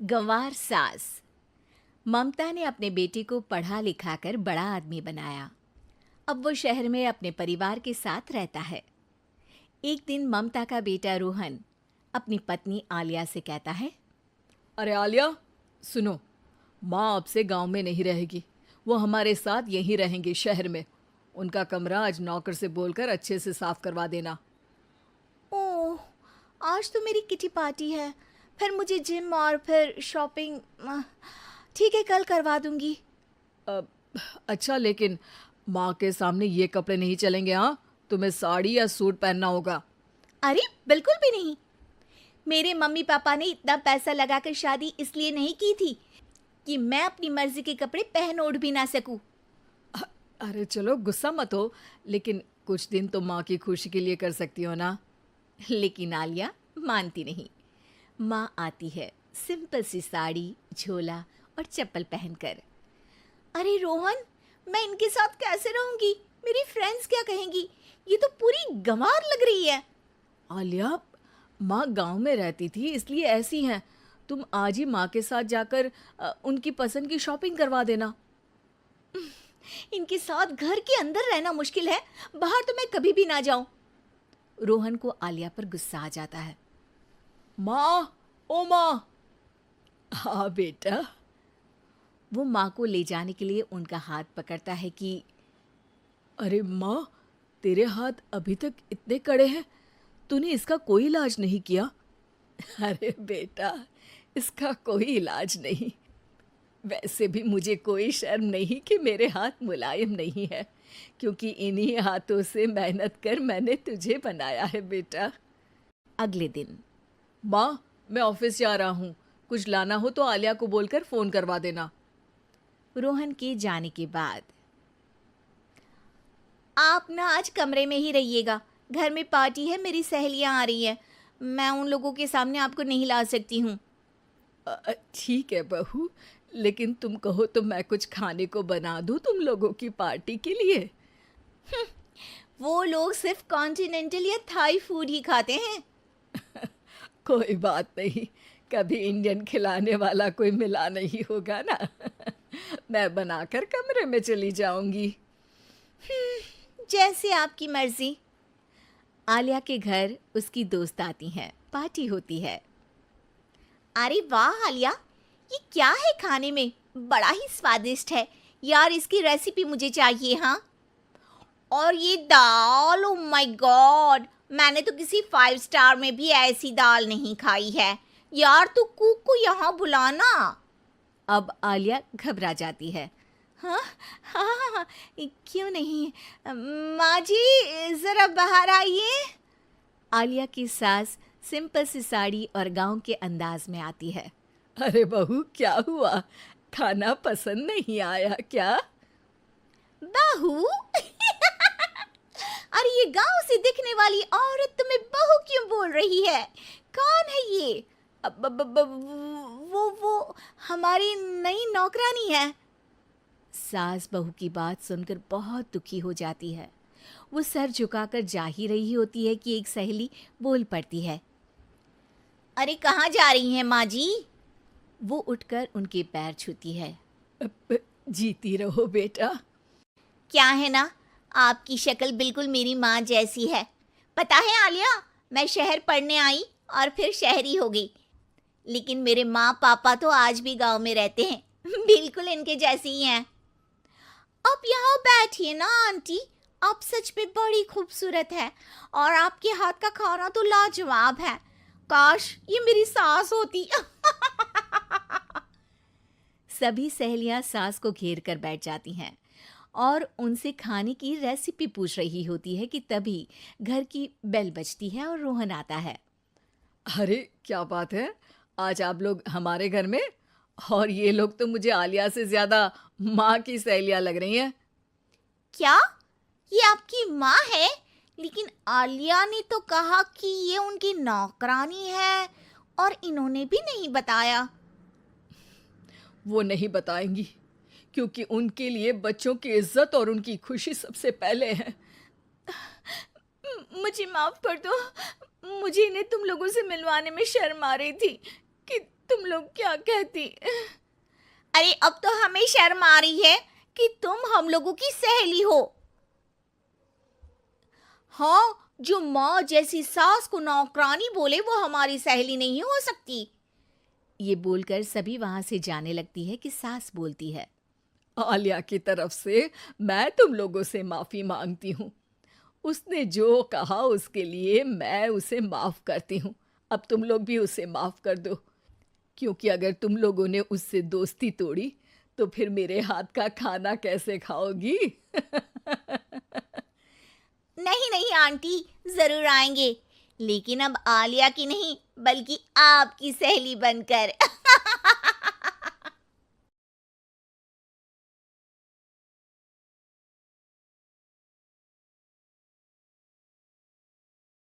गंवार सास। ममता ने अपने बेटे को पढ़ा लिखाकर बड़ा आदमी बनाया। अब वो शहर में अपने परिवार के साथ रहता है। एक दिन ममता का बेटा रोहन अपनी पत्नी आलिया से कहता है, अरे आलिया, सुनो, माँ अब से गांव में नहीं रहेगी। वो हमारे साथ यहीं रहेंगी शहर में। उनका कमरा आज नौकर से बोलकर अच्छे से साफ करवा देना। ओह, आज तो मेरी किटी पार्टी है, फिर मुझे जिम और फिर शॉपिंग। ठीक है, कल करवा दूंगी। अ, अच्छा, लेकिन माँ के सामने ये कपड़े नहीं चलेंगे। हाँ, तुम्हें साड़ी या सूट पहनना होगा। अरे बिल्कुल भी नहीं। मेरे मम्मी पापा ने इतना पैसा लगाकर शादी इसलिए नहीं की थी कि मैं अपनी मर्जी के कपड़े पहन ओढ़ भी ना सकूं। अरे चलो, गुस्सा मत हो, लेकिन कुछ दिन तो माँ की खुशी के लिए कर सकती हो ना। लेकिन आलिया मानती नहीं। माँ आती है सिंपल सी साड़ी, झोला और चप्पल पहनकर। अरे रोहन, मैं इनके साथ कैसे रहूंगी? मेरी फ्रेंड्स क्या कहेंगी? ये तो पूरी गंवार लग रही है। आलिया, माँ गांव में रहती थी इसलिए ऐसी हैं। तुम आज ही माँ के साथ जाकर उनकी पसंद की शॉपिंग करवा देना। इनके साथ घर के अंदर रहना मुश्किल है, बाहर तो मैं कभी भी ना जाऊं। रोहन को आलिया पर गुस्सा आ जाता है। माँ, ओ माँ। हाँ बेटा। वो माँ को ले जाने के लिए उनका हाथ पकड़ता है कि अरे माँ, तेरे हाथ अभी तक इतने कड़े हैं, तूने इसका कोई इलाज नहीं किया? अरे बेटा, इसका कोई इलाज नहीं। वैसे भी मुझे कोई शर्म नहीं कि मेरे हाथ मुलायम नहीं है, क्योंकि इन्हीं हाथों से मेहनत कर मैंने तुझे बनाया है बेटा। अगले दिन। माँ, मैं ऑफिस जा रहा हूँ। कुछ लाना हो तो आलिया को बोलकर फ़ोन करवा देना। रोहन के जाने के बाद, आप ना आज कमरे में ही रहिएगा, घर में पार्टी है, मेरी सहेलियां आ रही हैं, मैं उन लोगों के सामने आपको नहीं ला सकती हूँ। ठीक है बहू, लेकिन तुम कहो तो मैं कुछ खाने को बना दूँ तुम लोगों की पार्टी के लिए। वो लोग सिर्फ कॉन्टिनेंटल या थाई फूड ही खाते हैं। कोई बात नहीं, कभी इंडियन खिलाने वाला कोई मिला नहीं होगा ना। मैं बनाकर कमरे में चली जाऊंगी। जैसे आपकी मर्जी। आलिया के घर उसकी दोस्त आती हैं, पार्टी होती है। अरे वाह आलिया, ये क्या है खाने में? बड़ा ही स्वादिष्ट है यार, इसकी रेसिपी मुझे चाहिए। हाँ, और ये दाल, ओ माय गॉड, मैंने तो किसी 5 स्टार में भी ऐसी दाल नहीं खाई है यार। तू कुक को यहाँ बुलाना। अब आलिया घबरा जाती है। हाँ हाँ हाँ हाँ, क्यों नहीं। माँ जी ज़रा बाहर आइए। आलिया की सास सिंपल सी साड़ी और गांव के अंदाज में आती है। अरे बहू, क्या हुआ? खाना पसंद नहीं आया क्या? बहू? अरे ये गांव से दिखने वाली औरत तुम्हें बहू क्यों बोल रही है? कौन है ये? वो हमारी नई नौकरानी है। सास बहू की बात सुनकर बहुत दुखी हो जाती है। वो सर झुकाकर जा ही रही होती है कि एक सहेली बोल पड़ती है। अरे कहाँ जा रही हैं माँ जी? वो उठकर उनके पैर छूती है। जीती रहो बेटा। क्या है ना, आपकी शक्ल बिल्कुल मेरी माँ जैसी है। पता है आलिया, मैं शहर पढ़ने आई और फिर शहरी हो गई, लेकिन मेरे माँ पापा तो आज भी गांव में रहते हैं, बिल्कुल इनके जैसे ही हैं। आप यहाँ बैठिए ना आंटी, आप सच में बड़ी खूबसूरत है और आपके हाथ का खाना तो लाजवाब है। काश ये मेरी सास होती। सभी सहेलियां सास को घेर कर बैठ जाती हैं और उनसे खाने की रेसिपी पूछ रही होती है कि तभी घर की बेल बजती है और रोहन आता है। अरे क्या बात है, आज आप लोग हमारे घर में? और ये लोग तो मुझे आलिया से ज़्यादा माँ की सहेलियाँ लग रही हैं। क्या ये आपकी माँ है? लेकिन आलिया ने तो कहा कि ये उनकी नौकरानी है और इन्होंने भी नहीं बताया। वो नहीं बताएंगी, क्योंकि उनके लिए बच्चों की इज्जत और उनकी खुशी सबसे पहले है। मुझे माफ कर दो, मुझे इन्हें तुम लोगों से मिलवाने में शर्म आ रही थी। कि तुम लोग क्या कहती। अरे अब तो हमें शर्म आ रही है कि तुम हम लोगों की सहेली हो। हाँ, जो माँ जैसी सास को नौकरानी बोले वो हमारी सहेली नहीं हो सकती। ये बोलकर सभी वहां से जाने लगती है कि सास बोलती है, आलिया की तरफ से मैं तुम लोगों से माफ़ी मांगती हूँ। उसने जो कहा उसके लिए मैं उसे माफ़ करती हूँ। अब तुम लोग भी उसे माफ़ कर दो, क्योंकि अगर तुम लोगों ने उससे दोस्ती तोड़ी तो फिर मेरे हाथ का खाना कैसे खाओगी? नहीं नहीं आंटी, जरूर आएंगे, लेकिन अब आलिया की नहीं बल्कि आपकी सहेली बनकर।